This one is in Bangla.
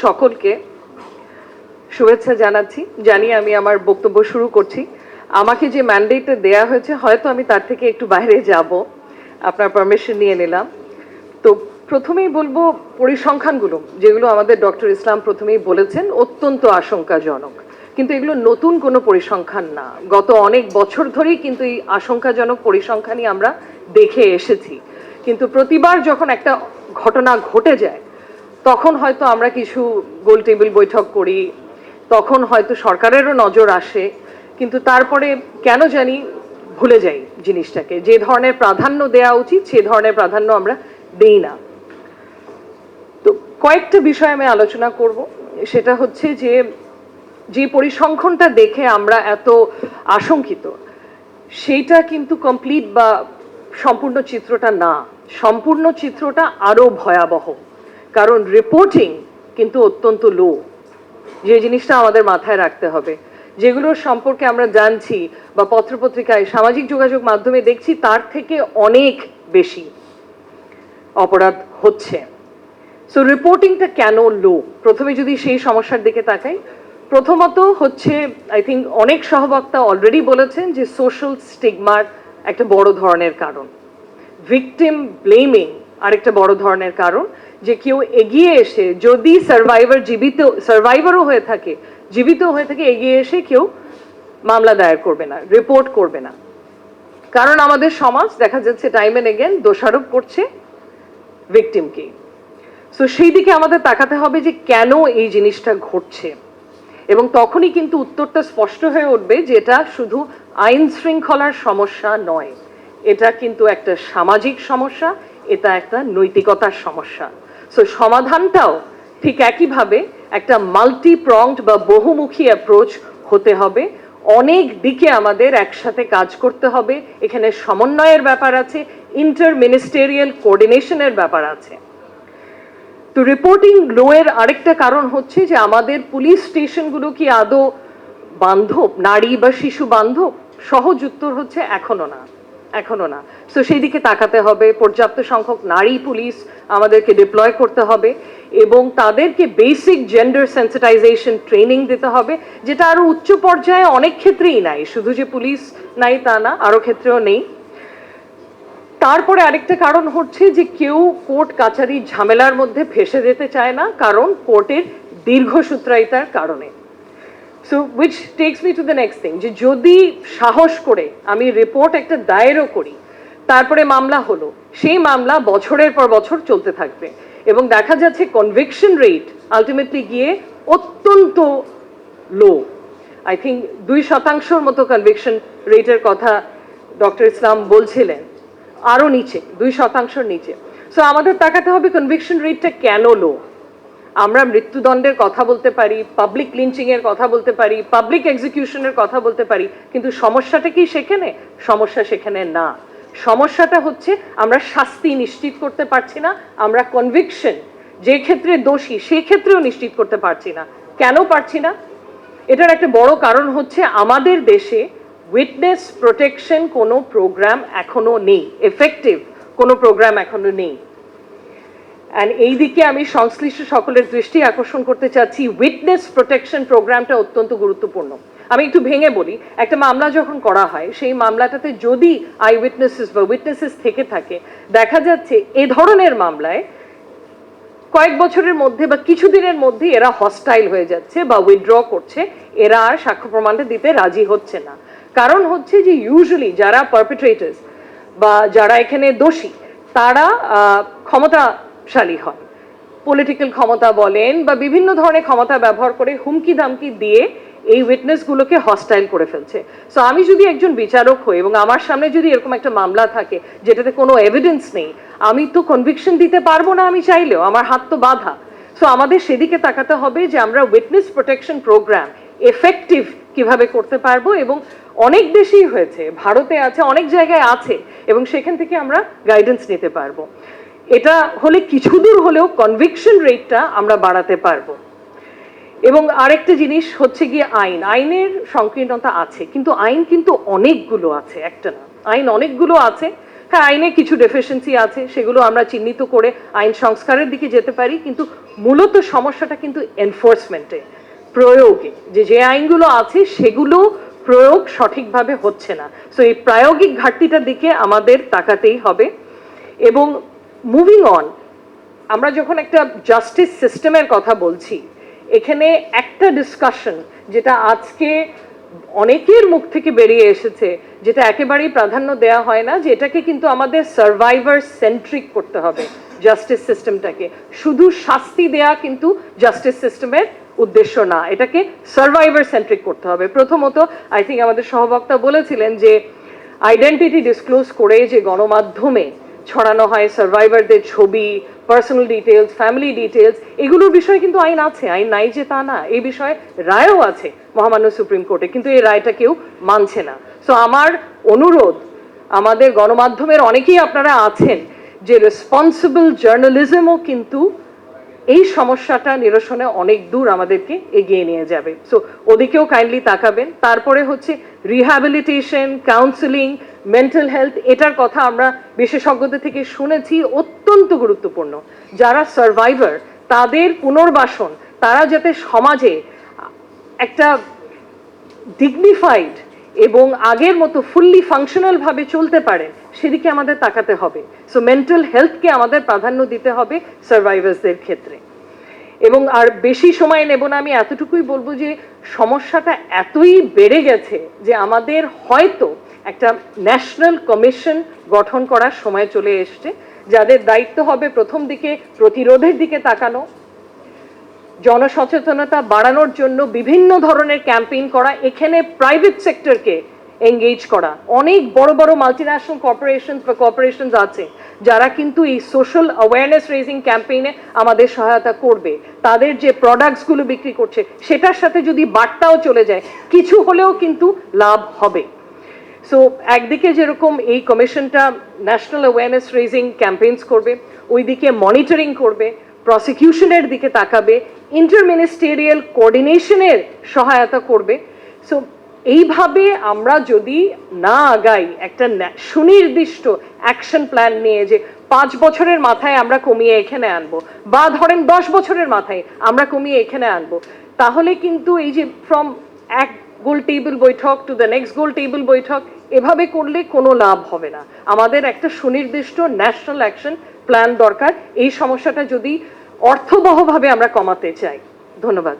সকলকে শুভেচ্ছা জানাচ্ছি। জানি আমি আমার বক্তব্য শুরু করছি। আমাকে যে ম্যান্ডেটটা দেয়া হয়েছে হয়তো আমি তার থেকে একটু বাইরে যাব, আপনার পারমিশন নিয়ে নিলাম। তো প্রথমেই বলবো, পরিসংখ্যানগুলো যেগুলো আমাদের ডক্টর ইসলাম প্রথমেই বলেছেন অত্যন্ত আশঙ্কাজনক, কিন্তু এগুলো নতুন কোনো পরিসংখ্যান না। গত অনেক বছর ধরেই কিন্তু এই আশঙ্কাজনক পরিসংখ্যানই আমরা দেখে এসেছি। কিন্তু প্রতিবার যখন একটা ঘটনা ঘটে যায় তখন হয়তো আমরা কিছু গোল টেবিল বৈঠক করি, তখন হয়তো সরকারেরও নজর আসে, কিন্তু তারপরে কেন জানি ভুলে যাই জিনিসটাকে। যে ধরনের প্রাধান্য দেওয়া উচিত সে ধরনের প্রাধান্য আমরা দেই না। তো কয়েকটা বিষয় আমি আলোচনা করব। সেটা হচ্ছে যে যে পরিসংখ্যানটা দেখে আমরা এত আশঙ্কিত সেইটা কিন্তু কমপ্লিট বা সম্পূর্ণ চিত্রটা না। সম্পূর্ণ চিত্রটা আরো ভয়াবহ, কারণ রিপোর্টিং কিন্তু অত্যন্ত লো। যে জিনিসটা আমাদের মাথায় রাখতে হবে, যেগুলোর সম্পর্কে আমরা জানছি বা পত্রপত্রিকায় সামাজিক যোগাযোগ মাধ্যমে দেখছি, তার থেকে অনেক বেশি অপরাধ হচ্ছে। সো রিপোর্টিংটা কেন লো, প্রথমে যদি সেই সমস্যার দিকে তাকাই, প্রথমত হচ্ছে আই থিঙ্ক অনেক সহবক্তা অলরেডি বলেছেন যে সোশ্যাল স্টিগমার একটা বড় ধরনের কারণ, ভিকটিম ব্লেমিং আরেকটা বড় ধরনের কারণ, যে কেউ এগিয়ে এসে যদি সার্ভাইভারও হয়ে থাকে, জীবিত হয়ে থাকে, এগিয়ে এসে কেউ মামলা দায়ের করবে না, রিপোর্ট করবে না। কারণ আমাদের সমাজ দেখা যাচ্ছে টাইম এন্ড এগেন দোষারোপ করছে ভিকটিমকে। সো সেই দিকে আমাদের তাকাতে হবে যে কেন এই জিনিসটা ঘটছে, এবং তখনই কিন্তু উত্তরটা স্পষ্ট হয়ে উঠবে যে এটা শুধু আইন শৃঙ্খলার সমস্যা নয়, এটা কিন্তু একটা সামাজিক সমস্যা, এটা একটা নৈতিকতার সমস্যা। সো সমাধানটাও ঠিক একইভাবে একটা মাল্টি প্রংড বা বহুমুখী অ্যাপ্রোচ হতে হবে। অনেক দিকে আমাদের একসাথে কাজ করতে হবে। এখানে সমন্বয়ের ব্যাপার আছে, ইন্টার মিনিস্টেরিয়াল কোঅর্ডিনেশনের ব্যাপার আছে। তো রিপোর্টিং লো এর আরেকটা কারণ হচ্ছে যে আমাদের পুলিশ স্টেশনগুলো কি আদৌ বান্ধব, নারী বা শিশু বান্ধব? সহজ উত্তর হচ্ছে এখনো না, এখনো না। সো সেই দিকে তাকাতে হবে। পর্যাপ্ত সংখ্যক নারী পুলিশ আমাদেরকে ডিপ্লয় করতে হবে এবং তাদেরকে বেসিক জেন্ডার সেন্সিটাইজেশন ট্রেনিং দিতে হবে, যেটা আরো উচ্চ পর্যায়ে অনেক ক্ষেত্রেই নাই, শুধু যে পুলিশ নাই তা না, আরো ক্ষেত্রেও নেই। তারপরে আরেকটা কারণ হচ্ছে যে কেউ কোর্ট কাছারি ঝামেলার মধ্যে ফেসে যেতে চায় না, কারণ কোর্টের দীর্ঘসূত্রায়িতার কারণে। So which takes me to the next thing, যে যদি সাহস করে আমি রিপোর্ট একটা দায়েরও করি, তারপরে মামলা হলো, সেই মামলা বছরের পর বছর চলতে থাকবে এবং দেখা যাচ্ছে কনভিকশন রেট আলটিমেটলি গিয়ে অত্যন্ত লো। আই থিঙ্ক 2% মতো কনভিকশন রেটের কথা ডক্টর ইসলাম বলছিলেন, আরো নিচে, 2% নিচে। সো আমাদের তাকাতে হবে কনভিকশন রেটটা কেন লো। আমরা মৃত্যুদণ্ডের কথা বলতে পারি, পাবলিক লিঞ্চিং এর কথা বলতে পারি, পাবলিক এক্সিকিউশনের কথা বলতে পারি, কিন্তু সমস্যাটা কি সেখানে? সমস্যা সেখানে না। সমস্যাটা হচ্ছে আমরা শাস্তি নিশ্চিত করতে পারছি না, আমরা কনভিকশন যে ক্ষেত্রে দোষী সেই ক্ষেত্রেও নিশ্চিত করতে পারছি না। কেন পারছি না? এটার একটা বড় কারণ হচ্ছে আমাদের দেশে উইটনেস প্রোটেকশন কোনো প্রোগ্রাম এখনো নেই, এফেক্টিভ কোনো প্রোগ্রাম এখনো নেই। অ্যান্ড এই দিকে আমি সংশ্লিষ্ট সকলের দৃষ্টি আকর্ষণ করতে চাচ্ছি, উইটনেস প্রোটেকশন প্রোগ্রামটা অত্যন্ত গুরুত্বপূর্ণ। আমি একটু ভেঙে বলি, একটা মামলা যখন করা হয় সেই মামলাটাতে যদি আই উইটনেসেস বা উইটনেসেস থেকে থাকে, দেখা যাচ্ছে এ ধরনের মামলায় কয়েক বছরের মধ্যে বা কিছুদিনের মধ্যে এরা হস্টাইল হয়ে যাচ্ছে বা উইথড্র করছে, এরা আর সাক্ষ্য প্রমাণটা দিতে রাজি হচ্ছে না। কারণ হচ্ছে যে ইউজুয়ালি যারা পারপিট্রেটার্স বা যারা এখানে দোষী তারা ক্ষমতাশালী হয়, পলিটিক্যাল ক্ষমতা বলেন বা বিভিন্ন ধরনের ক্ষমতা ব্যবহার করে হুমকি ধামকি দিয়ে এই উইটনেসগুলোকে হস্টাইল করে ফেলছে। সো আমি যদি একজন বিচারক হই এবং আমার সামনে যদি এরকম একটা মামলা থাকে যেটাতে কোনো এভিডেন্স নেই, আমি তো কনভিকশন দিতে পারবো না আমি চাইলেও, আমার হাত তো বাঁধা। সো আমাদের সেদিকে তাকাতে হবে যে আমরা উইটনেস প্রোটেকশন প্রোগ্রাম এফেক্টিভ কিভাবে করতে পারবো, এবং অনেক দেশেই হয়েছে, ভারতে আছে, অনেক জায়গায় আছে, এবং সেখান থেকে আমরা গাইডেন্স নিতে পারবো। এটা হলে কিছু দূর হলেও কনভিকশন রেটটা আমরা বাড়াতে পারবো। এবং আরেকটা জিনিস হচ্ছে গিয়ে আইনের সংকীর্ণতা আছে, কিন্তু আইন কিন্তু অনেকগুলো আছে, একটা না, আইন অনেকগুলো আছে। হ্যাঁ, আইনে কিছু ডেফিসিয়েন্সি আছে, সেগুলো আমরা চিহ্নিত করে আইন সংস্কারের দিকে যেতে পারি, কিন্তু মূলত সমস্যাটা কিন্তু এনফোর্সমেন্টে, প্রয়োগে, যে আইনগুলো আছে সেগুলো প্রয়োগ সঠিকভাবে হচ্ছে না। সো এই প্রায়োগিক ঘাটতিটার দিকে আমাদের তাকাতেই হবে। এবং মুভিং অন, আমরা যখন একটা জাস্টিস সিস্টেমের কথা বলছি, এখানে একটা ডিসকাশন যেটা আজকে অনেকের মুখ থেকে বেরিয়ে এসেছে, যেটা একেবারেই প্রাধান্য দেওয়া হয় না, যে এটাকে কিন্তু আমাদের সার্ভাইভার সেন্ট্রিক করতে হবে জাস্টিস সিস্টেমটাকে। শুধু শাস্তি দেয়া কিন্তু জাস্টিস সিস্টেমের উদ্দেশ্য না, এটাকে সার্ভাইভার সেন্ট্রিক করতে হবে। প্রথমত আই থিঙ্ক আমাদের সহবক্তা বলেছিলেন যে আইডেন্টিটি ডিসক্লোজ করে যে গণমাধ্যমে ছড়ানো হয় সার্ভাইভারদের ছবি, পার্সোনাল ডিটেলস, ফ্যামিলি ডিটেলস, এগুলোর বিষয়ে কিন্তু আইন আছে, আইন নাই যে তা না, এই বিষয়ে রায়ও আছে মহামান্য সুপ্রিম কোর্টে, কিন্তু এই রায়টা কেউ মানছে না। সো আমার অনুরোধ, আমাদের গণমাধ্যমের অনেকেই আপনারা আছেন, যে রেসপন্সিবল জার্নালিজমও কিন্তু এই সমস্যাটা নিরসনে অনেক দূর আমাদেরকে এগিয়ে নিয়ে যাবে। সো ওদিকেও কাইন্ডলি তাকাবেন। তারপরে হচ্ছে রিহ্যাবিলিটেশন, কাউন্সেলিং, মেন্টাল হেলথ, এটার কথা আমরা বিশেষজ্ঞদের থেকে শুনেছি, অত্যন্ত গুরুত্বপূর্ণ। যারা সার্ভাইভার তাদের পুনর্বাসন, তারা যাতে সমাজে একটা ডিগনিফাইড এবং আগের মতো ফুললি ফাংশনাল ভাবে চলতে পারেন, সেদিকে আমাদের তাকাতে হবে। সো মেন্টাল হেলথকে আমাদের প্রাধান্য দিতে হবে সার্ভাইভার্সদের ক্ষেত্রে। এবং আর বেশি সময় নেব না, আমি এতটুকুই বলবো যে সমস্যাটা এতই বেড়ে গেছে যে আমাদের হয়তো একটা ন্যাশনাল কমিশন গঠন করার সময় চলে এসছে, যাদের দায়িত্ব হবে প্রথম দিকে প্রতিরোধের দিকে তাকানো, জনসচেতনতা বাড়ানোর জন্য বিভিন্ন ধরনের ক্যাম্পেইন করা, এখানে প্রাইভেট সেক্টরকে এঙ্গেজ করা। অনেক বড় বড় মাল্টিন্যাশনাল কর্পোরেশনস আছে যারা কিন্তু এই সোশ্যাল অ্যাওয়ারনেস রেজিং ক্যাম্পেইনে আমাদের সহায়তা করবে। তাদের যে প্রোডাক্টসগুলো বিক্রি করছে সেটার সাথে যদি বার্তাও চলে যায়, কিছু হলেও কিন্তু লাভ হবে। সো একদিকে যেরকম এই কমিশনটা ন্যাশনাল অ্যাওয়ারনেস রেজিং ক্যাম্পেইনস করবে, ওইদিকে মনিটরিং করবে, প্রসিকিউশনের দিকে তাকাবে, ইন্টারমিনিস্টেরিয়াল কোঅর্ডিনেশনের সহায়তা করবে। সো এইভাবে আমরা যদি না আগাই একটা সুনির্দিষ্ট অ্যাকশন প্ল্যান নিয়ে, যে 5 বছরের মাথায় আমরা কমিয়ে এখানে আনবো, বা ধরেন 10 বছরের মাথায় আমরা কমিয়ে এখানে আনবো, তাহলে কিন্তু এই যে ফ্রম এক গোল টেবিল বৈঠক two the next goal table বৈঠক, এভাবে করলে কোনো লাভ হবে না। আমাদের একটা সুনির্দিষ্ট ন্যাশনাল অ্যাকশন প্ল্যান দরকার এই সমস্যাটা যদি অর্থবহভাবে আমরা কমাতে চাই। ধন্যবাদ।